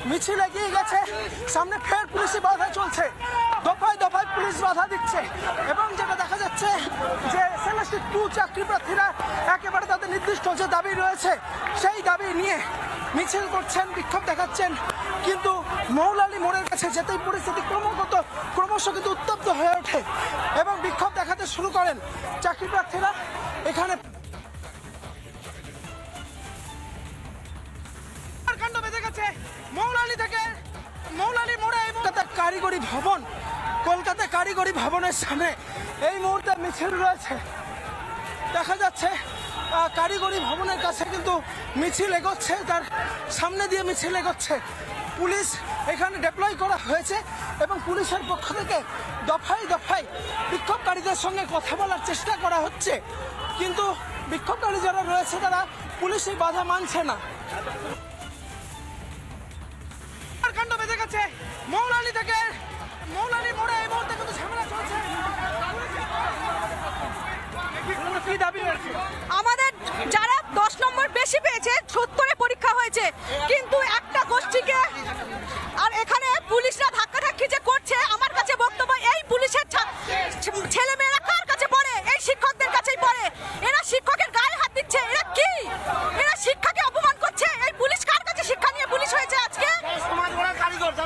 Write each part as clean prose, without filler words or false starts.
মিছিল এগিয়ে গেছে, সামনে ফের পুলিশি বাধা চলছে, দফায় দফায় পুলিশ বাধা দিচ্ছে এবং যেটা দেখা যাচ্ছে যে এসএলএসটি 2 চাকরি প্রার্থীরা একেবারে তাদের নির্দিষ্ট যে দাবি রয়েছে সেই দাবি নিয়ে মিছিল করছেন, বিক্ষোভ দেখাচ্ছেন। কিন্তু মৌলালী মোড়ের কাছে যেতেই পরিস্থিতি ক্রমশ কিন্তু উত্তপ্ত হয়ে ওঠে এবং বিক্ষোভ দেখাতে শুরু করেন চাকরি প্রার্থীরা। এখানে কাণ্ড বেঁধে গেছে মৌলালী থেকে মৌলালী মোড়ে কারিগরি ভবন, কলকাতা কারিগরি ভবনের সামনে এই মুহূর্তে মিছিল রয়েছে। দেখা যাচ্ছে কারিগরি ভবনের কাছে কিন্তু মিছিল এগোচ্ছে, তার সামনে দিয়ে মিছিল এগোচ্ছে। পুলিশ এখানে ডিপ্লয় করা হয়েছে এবং পুলিশের পক্ষ থেকে দফায় দফায় বিক্ষোভকারীদের সঙ্গে কথা বলার চেষ্টা করা হচ্ছে, কিন্তু বিক্ষোভকারী যারা রয়েছে তারা পুলিশের বাধা মানছে না। কাণ্ড বেঁধে গেছে মৌলালী থেকে মৌলালী মোড়ে এই মুহূর্তে কিন্তু ঝামেলা চলছে। আমাদের যারা 10 নম্বর বেশি পেয়েছে 70-এ পরীক্ষা হয়েছে, কিন্তু একটা গোষ্ঠীকে আর এখানে পুলিশরা ধাক্কাধাক্কি যে করছে, আমার কাছে বক্তব্য এই পুলিশের ছেলেমেয়েরা কার কাছে পড়ে? এই শিক্ষকদের কাছেই পড়ে। এরা শিক্ষকের গায়ে হাত দিচ্ছে, এরা কি? এরা শিক্ষাকে অপমান করছে। এই পুলিশ কার কাছে শিক্ষা নিয়ে পুলিশ হয়েছে আজকে?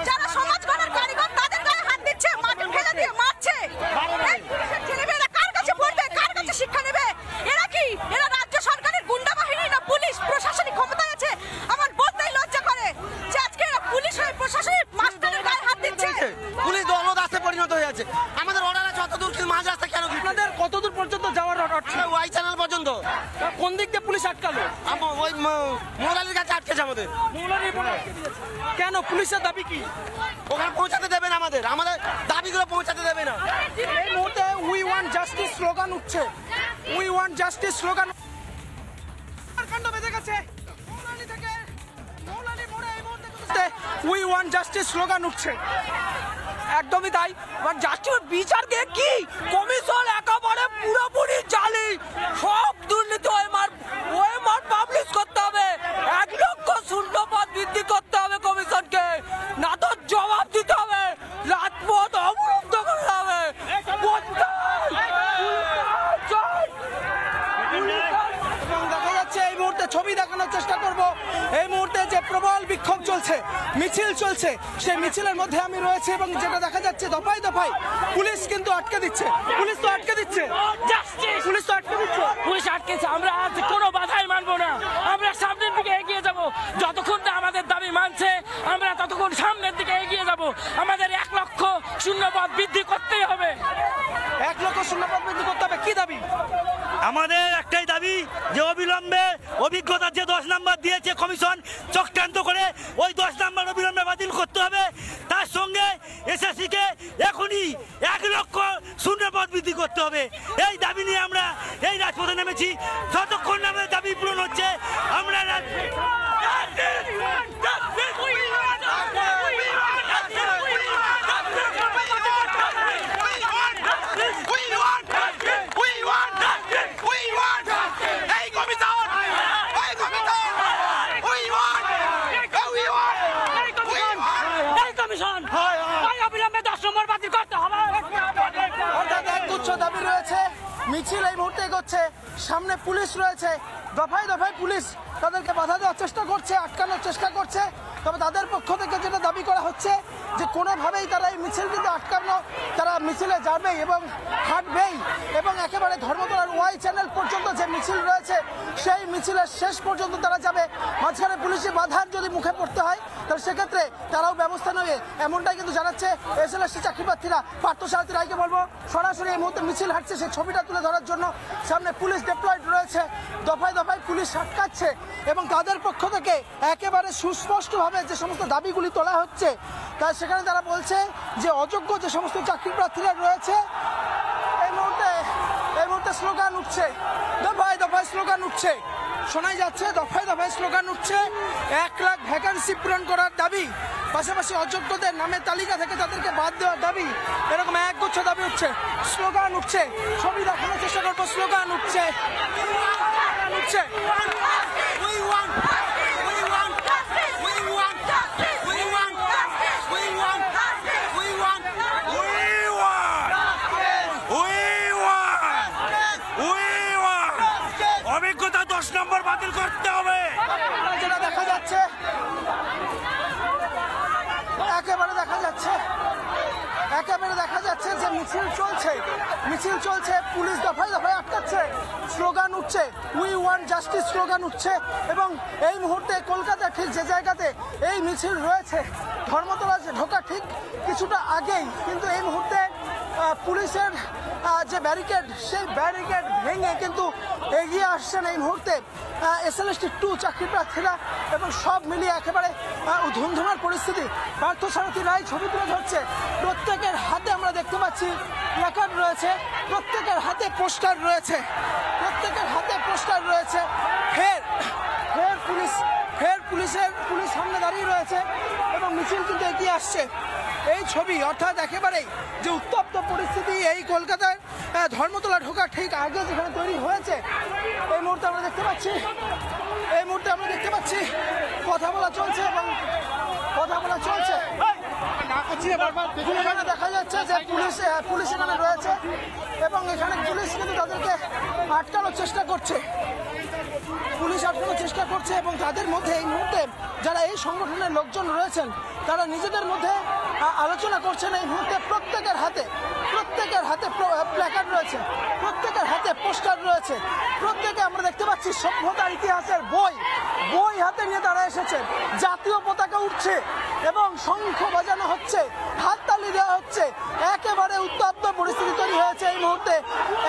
যারা সমাজ গড়ার কারিগর তাদের গায়ে হাত দিচ্ছে, মাটি ফেলে দিয়ে মারছে। এই পুলিশের ছেলেমেয়েরা কার কাছে পড়বে, কার কাছে শিক্ষা নেবে? এরা কি? এরা রাজ্য সরকারের গুন্ডা বাহিনী না পুলিশ প্রশাসনিক ক্ষমতায় আছে? আমার বলতেই লজ্জা করে যে আজকে এরা পুলিশ হয়ে প্রশাসনিক মাস্টারের গায়ে হাত দিচ্ছে। পুলিশ দলদাসে পরিণত হয়ে আছে। আমাদের অর্ডার আছে অতদূর, কিন্তু মাঝ রাস্তা কেন? আপনাদের কতদূর পর্যন্ত যাওয়ার অর্ডার ছিল? ওই চ্যানেল পর্যন্ত। কোন দিক দিয়ে পুলিশ আটকালো? ওই মৌলালীর কাছে আটকেছে আমাদের। কেন? পুলিশের দাবি কি? ওখানে পৌঁছাতে দেবে না, আমাদের দাবিগুলো পৌঁছাতে দেবে না। এই মুহূর্তে উই ওয়ান্ট জাস্টিস স্লোগান উঠছে, উই ওয়ান্ট জাস্টিস স্লোগান। কাণ্ড বেঁধে গেছে মৌলালী থেকে মৌলালী মোড়ে এই মুহূর্তে উই ওয়ান্ট জাস্টিস স্লোগান উঠছে। একদমই তাই। বাট জাস্টিস বিচার দিয়ে কি? কমিশন একেবারে পুরোপুরি জালি, সব দুর্নীতি ওএমআর পাবলিশ করতে হবে, 1 লক্ষ শূন্যপদ বৃদ্ধি করতে হবে কমিশনকে, না তো জবাব দিতে হবে, রাজপথ অবরুদ্ধ করতে হবে। এবং দেখা যাচ্ছে এই মুহূর্তে ছবি দেখানোর চেষ্টা করব, এই মুহূর্তে যে প্রবল বিক্ষোভ চলছে, মিছিল চলছে, সেই মিছিলের মধ্যে আমি রয়েছে এবং যেটা দেখা যাচ্ছে দফায় দফায় পুলিশ কিন্তু আটকে দিচ্ছে। পুলিশ তো আটকে দিচ্ছে, পুলিশ আটকেছে। আমরা আজ কোনো বাধাই মানবো না, আমরা সামনের দিকে এগিয়ে যাব। যতক্ষণ না আমাদের দাবি মানছে আমরা ততক্ষণ সামনের দিকে এগিয়ে যাব। আমাদের 1 লক্ষ শূন্যপদ বৃদ্ধি করতেই হবে। 1 লক্ষ শূন্যপদ বৃদ্ধি করতে হবে। কি দাবি? আমাদের একটাই দাবি যে অবিলম্বে অভিজ্ঞতার যে 10 নম্বর দিয়েছে কমিশন চক্রান্ত করে, ওই 10 নম্বর অবিলম্বে বাতিল করতে হবে। তার সঙ্গে এসএসসিকে এখনই 1 লক্ষ শূন্যপদ বৃদ্ধি করতে হবে। এই দাবি নিয়ে আমরা এই রাজপথে নেমেছি। যতক্ষণ না আমাদের দাবি পূরণ হচ্ছে আমরা দাবি রয়েছে, মিছিল এই মুহূর্তে এগোচ্ছে, সামনে পুলিশ রয়েছে, দফায় দফায় পুলিশ তাদেরকে বাধা দেওয়ার চেষ্টা করছে, আটকানোর চেষ্টা করছে। তবে তাদের পক্ষ থেকে যেটা দাবি করা হচ্ছে যে কোনোভাবেই তারা এই মিছিল কিন্তু আটকানো, তারা মিছিলে যাবেই এবং হাঁটবেই এবং একেবারে ধর্মতলার ওয়াই চ্যানেল পর্যন্ত যে মিছিল রয়েছে সেই মিছিলের শেষ পর্যন্ত তারা যাবে। মাঝখানে পুলিশি বাধার যদি মুখে পড়তে হয় তাহলে সেক্ষেত্রে তারাও ব্যবস্থা নেবে, এমনটাই কিন্তু জানাচ্ছে এসএলএসটি চাকরি প্রার্থীরা। পার্থসারথী রায়কে বলবো সরাসরি এই মুহূর্তে মিছিল হাঁটছে সেই ছবিটা তুলে ধরার জন্য। সামনে পুলিশ ডিপ্লয়েড রয়েছে, দফায় দফায় পুলিশ আটকাচ্ছে এবং তাদের পক্ষ থেকে একেবারে সুস্পষ্টভাবে যে সমস্ত দাবিগুলি তোলা হচ্ছে তাই সেখানে তারা বলছে যে অযোগ্য যে সমস্ত চাকরি প্রার্থীরা রয়েছে এই মুহূর্তে স্লোগান উঠছে, দফায় দফায় স্লোগান উঠছে, শোনাই যাচ্ছে দফায় দফায় স্লোগান উঠছে। 1 লাখ ভ্যাকান্সি পূরণ করার দাবি, পাশাপাশি অযোগ্যদের নামের তালিকা থেকে তাদেরকে বাদ দেওয়ার দাবি, এরকম একগুচ্ছ দাবি উঠছে, স্লোগান উঠছে। ছবি দেখানোর চেষ্টা করবো, স্লোগান উঠছে। We want মিছিল চলছে, পুলিশ দফায় দফায় আটকাচ্ছে, স্লোগান উঠছে, উই ওয়ান্ট জাস্টিস স্লোগান উঠছে। এবং এই মুহূর্তে কলকাতার ঠিক যে জায়গাতে এই মিছিল রয়েছে, ধর্মতলা ঢোকা ঠিক কিছুটা আগেই, কিন্তু এই মুহূর্তে পুলিশের যে ব্যারিকেড, সেই ব্যারিকেড ভেঙে কিন্তু এগিয়ে আসছেন এই মুহূর্তে SLST 2 চাকরি প্রার্থীরা, এবং সব মিলিয়ে একেবারে ধুমধুমার পরিস্থিতি। পার্থসারথী রায় ছবি তুলে ধরছে, প্রত্যেকের হাতে আমরা দেখতে পাচ্ছি প্ল্যাকার্ড রয়েছে, প্রত্যেকের হাতে পোস্টার রয়েছে, ফের পুলিশ সামনে দাঁড়িয়ে রয়েছে এবং মিছিল কিন্তু এগিয়ে আসছে। এই ছবি অর্থাৎ একেবারেই যে উত্তপ্ত পরিস্থিতি এই কলকাতার ধর্মতলা ঢোকা ঠিক আগে যেখানে তৈরি হয়েছে, এই মুহূর্তে আমরা দেখতে পাচ্ছি কথা বলা চলছে এখানে দেখা যাচ্ছে যে পুলিশ এখানে রয়েছে এবং এখানে পুলিশ কিন্তু তাদেরকে আটকানোর চেষ্টা করছে, এবং তাদের মধ্যে এই মুহূর্তে যারা এই সংগঠনের লোকজন রয়েছেন তারা নিজেদের মধ্যে আলোচনা করছেন। এই মুহূর্তে প্রত্যেকের হাতে প্ল্যাকার্ড রয়েছে, প্রত্যেকের হাতে পোস্টার রয়েছে, প্রত্যেকে আমরা দেখতে পাচ্ছি সভ্যতার ইতিহাসের বই হাতে নিয়ে তারা এসেছেন। জাতীয় পতাকা উঠছে এবং শঙ্খ বাজানো হচ্ছে, হাততালি দেওয়া হচ্ছে, একেবারে উত্তপ্ত পরিস্থিতি তৈরি হয়েছে। এই মুহূর্তে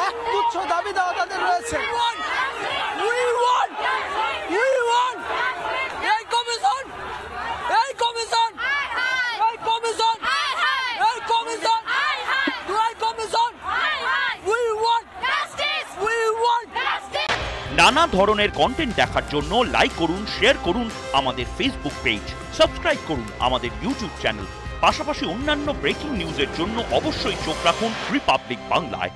এক তুচ্ছ দাবি দেওয়া তাদের রয়েছে। নানা ধরনের কন্টেন্ট দেখার জন্য লাইক করুন, শেয়ার করুন আমাদের ফেসবুক পেজ, সাবস্ক্রাইব করুন আমাদের ইউটিউব চ্যানেল। পাশাপাশি অন্যান্য ব্রেকিং নিউজের জন্য অবশ্যই চোখ রাখুন রিপাবলিক বাংলায়।